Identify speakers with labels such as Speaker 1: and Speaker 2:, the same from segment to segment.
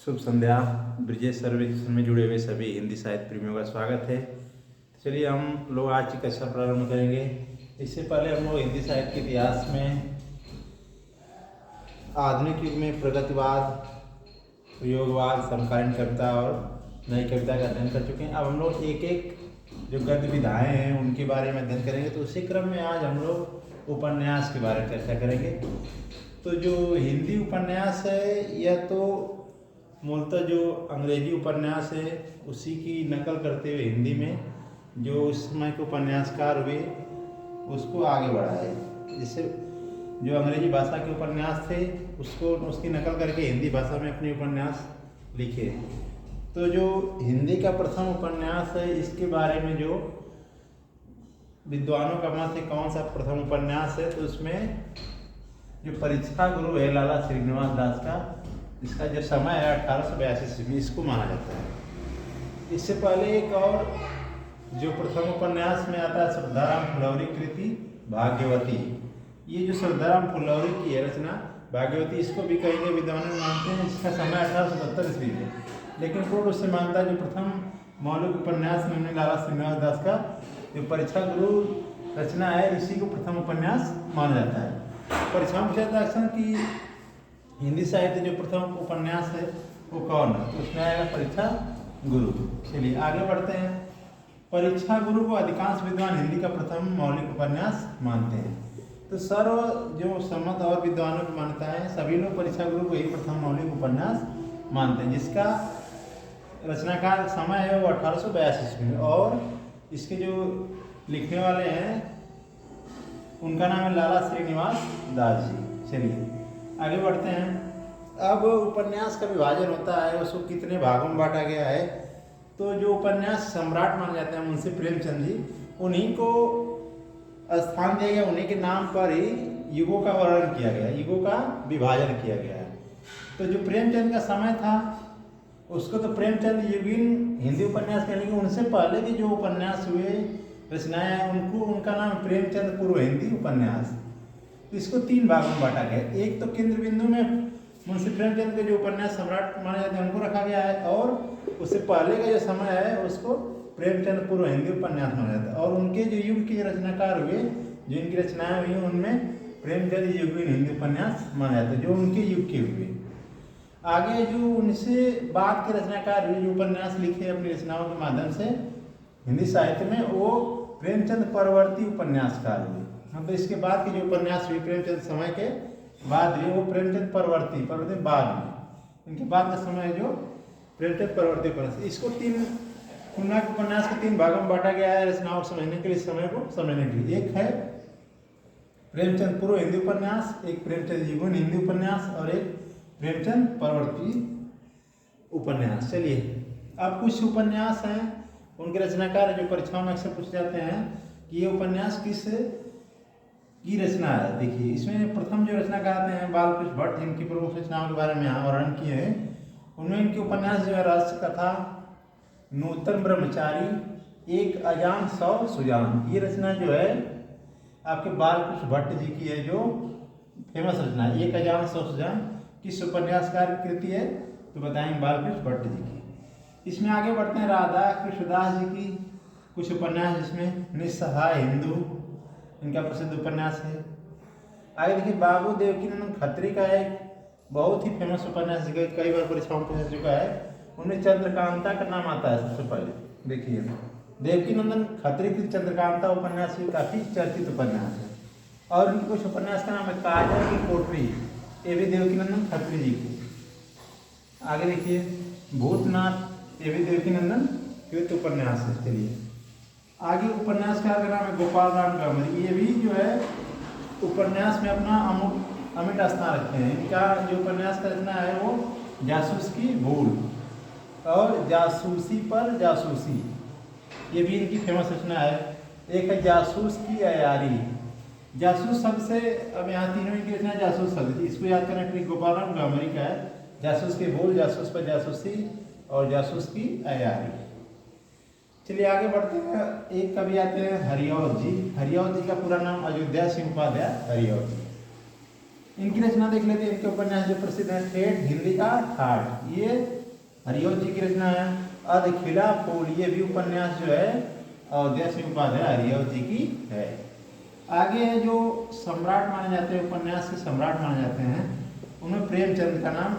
Speaker 1: शुभ संध्या। ब्रिजेश सर्वेक्षण में जुड़े हुए सभी हिंदी साहित्य प्रेमियों का स्वागत है। चलिए हम लोग आज की कक्षा प्रारंभ करेंगे। इससे पहले हम लोग हिंदी साहित्य के इतिहास में आधुनिक युग में प्रगतिवाद, प्रयोगवाद, समकालीन कविता और नई कविता का अध्ययन कर चुके हैं। अब हम लोग एक एक जो गद्य विधाएँ हैं उनके बारे में अध्ययन करेंगे। तो उसी क्रम में आज हम लोग उपन्यास के बारे में चर्चा करेंगे। तो जो हिंदी उपन्यास है यह तो मूलतः जो अंग्रेजी उपन्यास है उसी की नकल करते हुए हिंदी में जो उस समय के उपन्यासकार हुए उसको आगे बढ़ा है। जिससे जो अंग्रेजी भाषा के उपन्यास थे उसकी नकल करके हिंदी भाषा में अपने उपन्यास लिखे। तो जो हिंदी का प्रथम उपन्यास है इसके बारे में जो विद्वानों का मत है कौन सा प्रथम उपन्यास है, तो उसमें जो परीक्षा गुरु है लाला श्रीनिवास दास का, इसका जो समय है 1882 ईस्वी, इसको माना जाता है। इससे पहले एक और जो प्रथम उपन्यास में आता है श्रद्धाराम फुलौरी कृति भाग्यवती। ये जो श्रद्धाराम फुलौरी की है रचना भाग्यवती, इसको भी कई कई विद्वान मानते हैं। इसका समय 1872 ईस्वी है, लेकिन पूर्ण उससे मानता है जो प्रथम मौलिक उपन्यास में लाला श्रीनिवास दास का जो परीक्षा गुरु रचना है इसी को प्रथम उपन्यास माना जाता है। परीक्षा में पूछा जाता है कि हिंदी साहित्य जो प्रथम उपन्यास है वो कौन है, तो उसमें आएगा परीक्षा गुरु। चलिए आगे बढ़ते हैं। परीक्षा गुरु को अधिकांश विद्वान हिंदी का प्रथम मौलिक उपन्यास मानते हैं। तो सर्व जो सम्मत और विद्वानों की मान्यता है सभी लोग परीक्षा गुरु को ही प्रथम मौलिक उपन्यास मानते हैं, जिसका रचनाकार समय है वो 1882 ईस्वी में, और इसके जो लिखने वाले हैं उनका नाम है लाला श्रीनिवास दास जी। चलिए आगे बढ़ते हैं। अब उपन्यास का विभाजन होता है, उसको कितने भागों में बांटा गया है। तो जो उपन्यास सम्राट माने जाते हैं मुंशी प्रेमचंद जी, उन्हीं को स्थान दिया गया, उन्हीं के नाम पर ही युगों का वर्णन किया गया, युगों का विभाजन किया गया है। तो जो प्रेमचंद का समय था उसको तो प्रेमचंद युगीन हिंदी उपन्यास कहने के, उनसे पहले के जो उपन्यास हुए रचनाएं हैं उनका नाम प्रेमचंद पूर्व हिंदी उपन्यास। तो इसको तीन भागों में बांटा गया। एक तो केंद्र बिंदु में मुंशी प्रेमचंद के जो उपन्यास सम्राट माने जाते हैं उनको रखा गया है, और उससे पहले का जो समय है उसको प्रेमचंद पूर्व हिंदी उपन्यास माना जाता है। और उनके जो युग के रचनाकार हुए, जो इनकी रचनाएं हुई उनमें प्रेमचंद युगीन हिंदी उपन्यास माना जाता है, जो उनके युग के हुए। आगे जो उनसे बाद के रचनाकार हुए जो उपन्यास लिखे अपनी रचनाओं के माध्यम से हिंदी साहित्य में, वो प्रेमचंद परवर्ती उपन्यासकार हुए। मतलब इसके बाद के जो उपन्यास हुए प्रेमचंद समय के बाद हुए वो प्रेमचंद परवर्ती बाद में, इनके बाद का समय है जो प्रेमचंद परवर्ती उपन्यास। इसको तीन उपन्यास के तीन भागों में बांटा गया है रचनाओं को समझने के लिए, समय को समझने के लिए। एक है प्रेमचंद पूर्व हिंदी उपन्यास, एक प्रेमचंद युगीन हिंदी उपन्यास और एक प्रेमचंद परवर्ती उपन्यास। चलिए अब कुछ उपन्यास हैं उनके रचनाकार जो परीक्षाओं में अक्सर पूछे जाते हैं कि ये उपन्यास किस की रचना है। देखिए इसमें प्रथम जो रचनाकार आते हैं बालकृष्ण भट्ट, जिनकी प्रमुख रचनाओं के बारे में यहाँ वर्णन किए हैं। उनमें इनके उपन्यास जो है राष्ट्र कथा, नूतन ब्रह्मचारी, एक अजान सौ सुजान, ये रचना जो है आपके बालकृष्ण भट्ट जी की है, जो फेमस रचना है। एक अजान सौ सुजान किस उपन्यासकार की कृति है, तो बताएंगे बालकृष्ण भट्ट जी की। इसमें आगे बढ़ते हैं राधा कृष्णदास जी की कुछ उपन्यास, जिसमें निस्सहाय हिंदू इनका प्रसिद्ध उपन्यास है। आगे देखिए बाबू देवकीनंदन खत्री का एक बहुत ही फेमस उपन्यास कई बार परीक्षाओं में पूछ चुका है। उनमें चंद्रकांता का नाम आता है सबसे पहले। देखिए देवकीनंदन खत्री की चंद्रकांता उपन्यास भी काफी चर्चित उपन्यास है, और उनके कुछ उपन्यास का नाम है काजल की कोठरी, ये भी देवकीनंदन खत्री जी की। आगे देखिए भूतनाथ, ये भी देवकीनंदन कृत उपन्यास है। चलिए आगे उपन्यासकार का नाम है गोपाल राम गंगवार, ये भी जो है उपन्यास में अपना अमिट स्थान रखते हैं। इनका जो उपन्यास का रचना है वो जासूस की भूल और जासूसी पर जासूसी, ये भी इनकी फेमस रचना है। एक है जासूस की अयारी, जासूस शब्द से, अब यहाँ तीनों की रचना जासूस शब्द, इसको याद करने के लिए गोपाल राम गंगवार का है जासूस की भूल, जासूस पर जासूसी और जासूस की अयारी। चलिए आगे बढ़ते हैं। एक कवि आते हैं हरिऔध जी। हरिऔध जी का पूरा नाम अयोध्या सिंह उपाध्याय हरिऔध जी। इनकी रचना देख लेते हैं। इनके उपन्यास जो प्रसिद्ध है, ठेठ, हिंदी का ठाठ, ये हरिओं जी की रचना है। अधखिला फूल, ये भी उपन्यास जो है अयोध्या सिंह उपाध्याय हरिओं जी की है। आगे जो सम्राट माने जाते हैं, उपन्यास के सम्राट माने जाते हैं, उनमें प्रेमचंद का नाम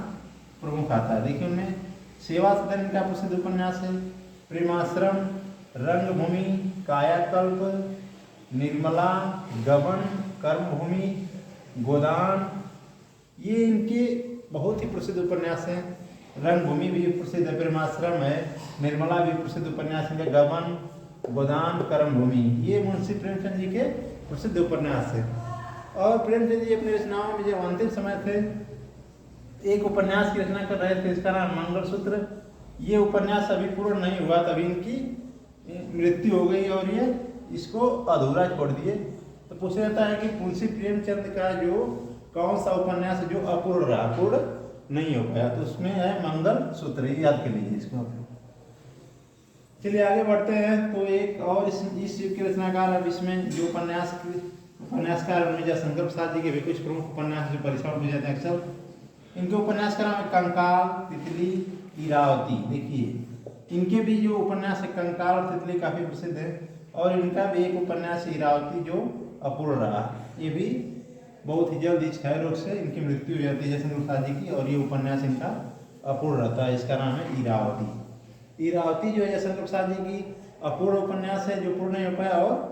Speaker 1: प्रमुख आता है। देखिए उनमें सेवा सदन का प्रसिद्ध उपन्यास है, प्रेमाश्रम, रंगभूमि, कायाकल्प, निर्मला, गबन, कर्मभूमि, गोदान, ये इनके बहुत ही प्रसिद्ध उपन्यास हैं। रंगभूमि भी प्रसिद्ध है, प्रेमाश्रम है, निर्मला भी प्रसिद्ध उपन्यास है, गबन, गोदान, कर्मभूमि, ये मुंशी प्रेमचंद जी के प्रसिद्ध उपन्यास है। और प्रेमचंद जी अपनी रचनाओं में जब अंतिम समय थे, एक उपन्यास की रचना कर रहे थे, इसका नाम मंगलसूत्र। ये उपन्यास अभी पूर्ण नहीं हुआ, तभी इनकी मृत्यु हो गई और ये इसको अधूरा छोड़ दिए। तो पूछा जाता है कि मुंशी प्रेमचंद का जो कौन सा उपन्यास जो अपूर्ण रहा, पूर्ण नहीं हो पाया, तो उसमें है मंगलसूत्र, याद कर लीजिए इसको आप लोग। चलिए आगे बढ़ते हैं। तो एक और इस युग के रचनाकार, अब इसमें जो उपन्यासकार उनमें शंकर प्रसाद जी के भी कुछ प्रमुख उपन्यास जो परीक्षा में जाते हैं अक्सर। इनके उपन्यास का नाम है कंकाल, तितली, इरावती। देखिए इनके भी जो उपन्यास है कंकाल और तितली काफी प्रसिद्ध है, और इनका भी एक उपन्यास इरावती जो अपूर्ण रहा। ये भी बहुत ही जल्द क्षय रोग से इनकी मृत्यु हो जाती है जयशंकर प्रसाद जी की, और ये उपन्यास इनका अपूर्ण रहता है। इसका नाम है इरावती। इरावती जो है जयशंकर प्रसाद जी की अपूर्ण उपन्यास है, जो पूर्ण नहीं हो पाया। और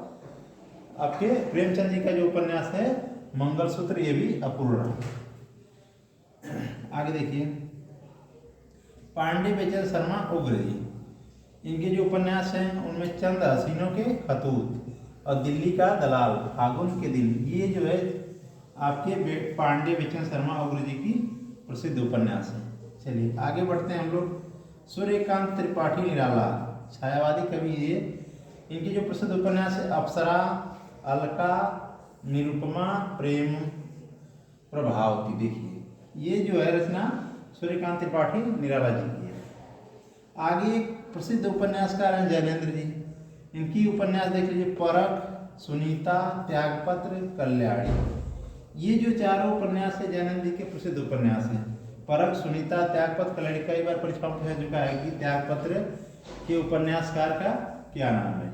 Speaker 1: आपके प्रेमचंद जी का जो उपन्यास है मंगलसूत्र, ये भी अपूर्ण रहा। आगे देखिए, पांडे बेचन शर्मा उग्र जी, इनके जो उपन्यास हैं उनमें चंद हसीनों के खतूत और दिल्ली का दलाल, फागुन के दिन, ये जो है आपके पांडे बेचन शर्मा उग्र जी की प्रसिद्ध उपन्यास है। चलिए आगे बढ़ते हैं हम लोग। सूर्यकांत त्रिपाठी निराला, छायावादी कवि ये। इनके जो प्रसिद्ध उपन्यास है अप्सरा, अलका, निरुपमा, प्रेम प्रभावती। देखिए ये जो है रचना सूर्यकांत त्रिपाठी निराला जी की है। आगे एक प्रसिद्ध उपन्यासकार हैं जैनेन्द्र जी। इनकी उपन्यास देख लीजिए, परख, सुनीता, त्यागपत्र, कल्याणी। ये जो चारों उपन्यास है जैनेन्द्र जी के प्रसिद्ध उपन्यास हैं। परख, सुनीता, त्यागपत्र, कल्याणी। कई बार परीक्षाओं में पूछा चुका है कि त्यागपत्र के उपन्यासकार का क्या नाम है,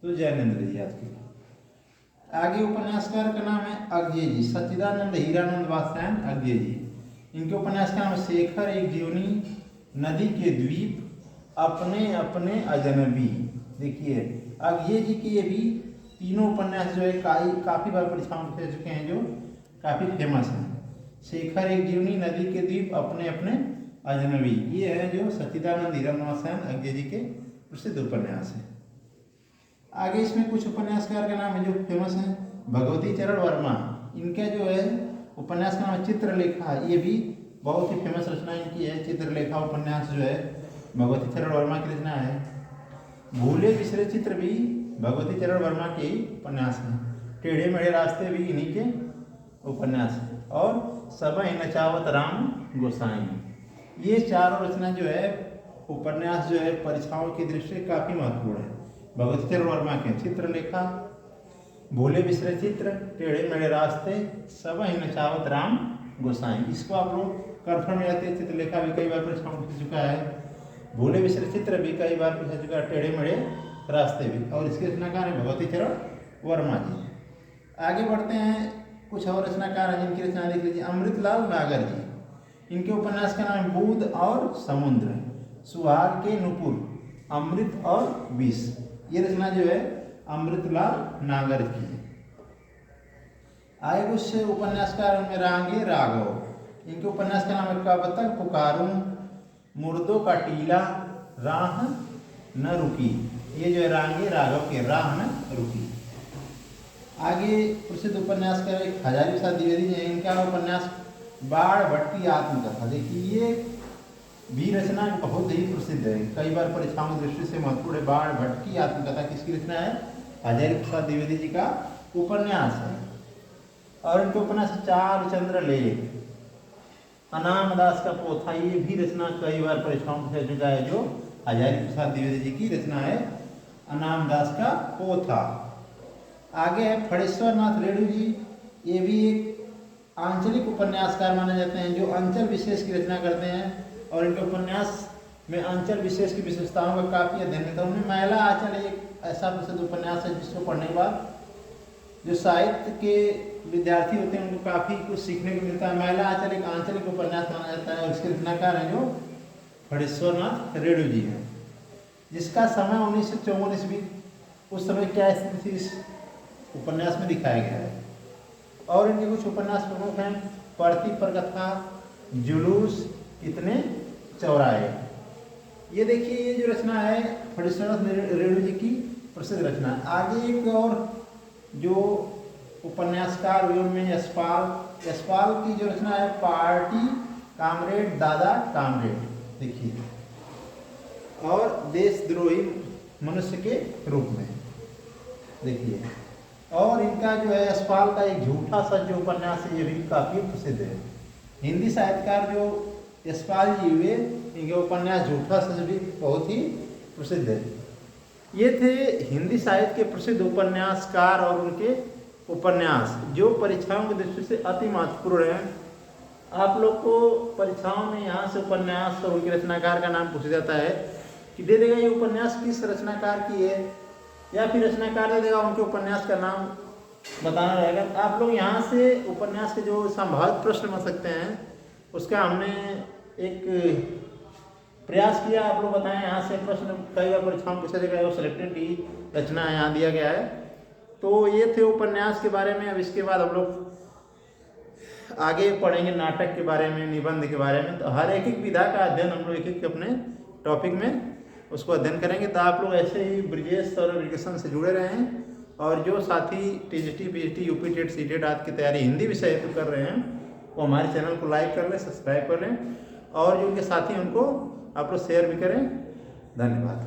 Speaker 1: तो जैनेन्द्र जी याद कीजिए। आगे उपन्यासकार का नाम है अज्ञे जी, सच्चिदानंद हीरानंद वात्स्यायन अज्ञे जी। इनके उपन्यास का नाम है शेखर, एक जीवनी, नदी के द्वीप, अपने अपने अजनबी। देखिए अज्ञे जी के ये भी तीनों उपन्यास जो है काफी बार परीक्षाओं में पूछे चुके हैं, जो काफी फेमस हैं। शेखर, एक जीवनी, नदी के द्वीप, अपने अपने अजनबी, ये है जो सच्चिदानंद हीरानंद वात्स्यायन अज्ञे जी के प्रसिद्ध उपन्यास हैं। आगे इसमें कुछ उपन्यासकार का नाम है जो फेमस है, भगवती चरण वर्मा। इनका जो है उपन्यास का नाम है चित्रलेखा। ये भी बहुत ही फेमस रचना इनकी है, चित्रलेखा उपन्यास जो है भगवती चरण वर्मा की रचना है। भूले बिसरे चित्र भी भगवती चरण वर्मा के उपन्यास हैं। टेढ़े मेढ़े रास्ते भी इन्हीं के उपन्यास हैं। और सबई नचावत राम गोसाई। ये चारों रचना जो है उपन्यास जो है परीक्षाओं की दृष्टि से काफी महत्वपूर्ण है। भगवती चरण वर्मा के चित्रलेखा, भूले बिसरे चित्र, टेढ़े मेढ़े रास्ते, सबई नचावत राम गोसाई। इसको आप लोग कन्फर्म रहते हैं। चित्रलेखा भी कई बार परीक्षाओं में पूछ चुका है, भूले बिसरे चित्र भी कई बार पूछा चुका है, टेढ़े मेढ़े रास्ते भी। और इसके रचनाकार है भगवती चरण वर्मा जी। आगे बढ़ते हैं, कुछ और रचनाकार हैं जिनकी रचना देख लीजिए। अमृतलाल नागर जी, इनके उपन्यास का नाम है बूंद और समुद्र, सुहाग के नुपुर, अमृत और विष। ये रचना जो है अमृतलाल नागर की है। आगे कुछ उपन्यासकार उनमें रांगे राघव। इनके उपन्यास का नाम है कब तक पुकारूं, मुर्दों का टीला, राह न रुकी। ये जो है रांगे राघव के, राह न रुकी। आगे प्रसिद्ध उपन्यासकार एक हजारी प्रसाद द्विवेदी जी, इनका उपन्यास बाढ़ भट्टी आत्मकथा। देखिए ये भी रचना बहुत ही प्रसिद्ध है, कई बार परीक्षाओं की दृष्टि से महत्वपूर्ण है। बाढ़ भट्टी आत्मकथा किसकी रचना है? हजारी प्रसाद द्विवेदी जी का उपन्यास है। और इनके उपन्यास चार चंद्र लेख, अनाम दास का पोथा, ये भी रचना कई बार परीक्षाओं में पूछा चुका है, जो हजारी प्रसाद द्विवेदी जी की रचना है, अनाम दास का पोथा। आगे है फणेश्वर नाथ रेणु जी, ये भी एक आंचलिक उपन्यासकार माने जाते हैं, जो अंचल विशेष की रचना करते हैं और इनके उपन्यास में अंचल विशेष की विशेषताओं का काफ़ी अध्ययन करता है। उनमें महिला आंचल एक ऐसा प्रसिद्ध उपन्यास है जिसको पढ़ने के बाद जो साहित्य के विद्यार्थी होते हैं उनको काफ़ी कुछ सीखने को मिलता है। महिला आंचल एक आंचलिक उपन्यास माना जाता है और इसके रचनाकार हैं जो फणीश्वरनाथ रेणु जी हैं, जिसका समय 1954 ईस्वी। उस समय क्या स्थिति थी इस उपन्यास में दिखाया गया है। और इनके कुछ उपन्यास प्रमुख हैं, पढ़ती पर कथा, जुलूस, कितने चौराहे। ये देखिए ये जो रचना है फणीश्वरनाथ रेणु जी की प्रसिद्ध रचना है। आगे एक और जो उपन्यासकार हुए उनमें यशपाल की जो रचना है पार्टी कामरेड दादा कामरेड, देखिए, और देशद्रोही मनुष्य के रूप में, देखिए। और इनका जो है यशपाल का एक झूठा सच जो उपन्यास है ये भी काफ़ी प्रसिद्ध है। हिंदी साहित्यकार जो यशपाल जी हुए इनके उपन्यास झूठा सच भी बहुत ही प्रसिद्ध है। ये थे हिंदी साहित्य के प्रसिद्ध उपन्यासकार और उनके उपन्यास जो परीक्षाओं की दृष्टि से अति महत्वपूर्ण हैं। आप लोग को परीक्षाओं में यहाँ से उपन्यास और उनके रचनाकार का नाम पूछा जाता है कि दे देगा ये उपन्यास किस रचनाकार की है, या फिर रचनाकार दे देगा उनके उपन्यास का नाम बताना रहेगा। आप लोग यहाँ से उपन्यास के जो संभावित प्रश्न बन सकते हैं उसका हमने एक प्रयास किया, आप लोग बताएं। यहाँ से प्रश्न कई बार परीक्षाओं में पूछा जाएगा, वो सिलेक्टेड ही रचना यहाँ दिया गया है। तो ये थे उपन्यास के बारे में। अब इसके बाद हम लोग आगे पढ़ेंगे नाटक के बारे में, निबंध के बारे में। तो हर एक एक विधा का अध्ययन हम लोग एक एक अपने टॉपिक में उसको अध्ययन करेंगे। तो आप लोग ऐसे ही ब्रिजेश और एजुकेशन से जुड़े रहें, और जो साथी TGT PGT UP TET CTET आदि की तैयारी हिंदी विषय हेतु कर रहे हैं वो हमारे चैनल को लाइक कर लें, सब्सक्राइब कर लें, और जो उनके साथी उनको आप लोग शेयर भी करें। धन्यवाद।